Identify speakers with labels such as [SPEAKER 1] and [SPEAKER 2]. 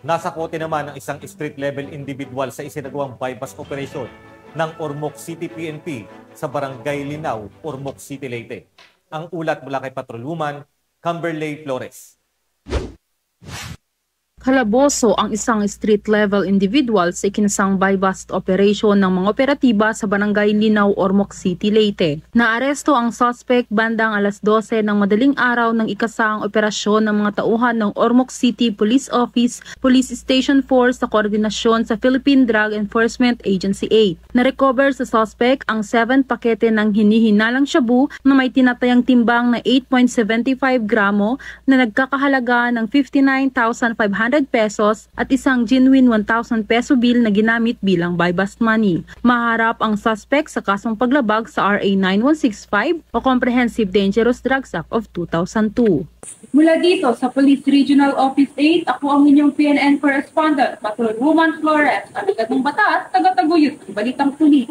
[SPEAKER 1] Nasa kote naman ang isang street-level individual sa isinagawang bypass operation ng Ormoc City PNP sa Barangay Linaw, Ormoc City, Leyte. Ang ulat mula kay Patrolwoman Camberley Flores.
[SPEAKER 2] Kalaboso ang isang street-level individual sa ikinasang bypass operation ng mga operatiba sa Barangay Linaw, Ormoc City, Leyte. Naaresto ang suspect bandang alas 12 ng madaling araw ng ikasang operasyon ng mga tauhan ng Ormoc City Police Office, Police Station 4 sa koordinasyon sa Philippine Drug Enforcement Agency 8. Na-recover sa suspect ang 7 pakete ng hinihinalang shabu na may tinatayang timbang na 8.75 gramo na nagkakahalaga ng 59,500 pesos at isang genuine 1,000 peso bill na ginamit bilang buy-bust money. Maharap ang suspect sa kasong paglabag sa RA 9165 o Comprehensive Dangerous Drugs Act of 2002.
[SPEAKER 3] Mula dito sa Police Regional Office 8, ako ang inyong PNN correspondent, Patrolwoman Flores, alagad ng batas, taga-taguyod ng Balitang Pulis.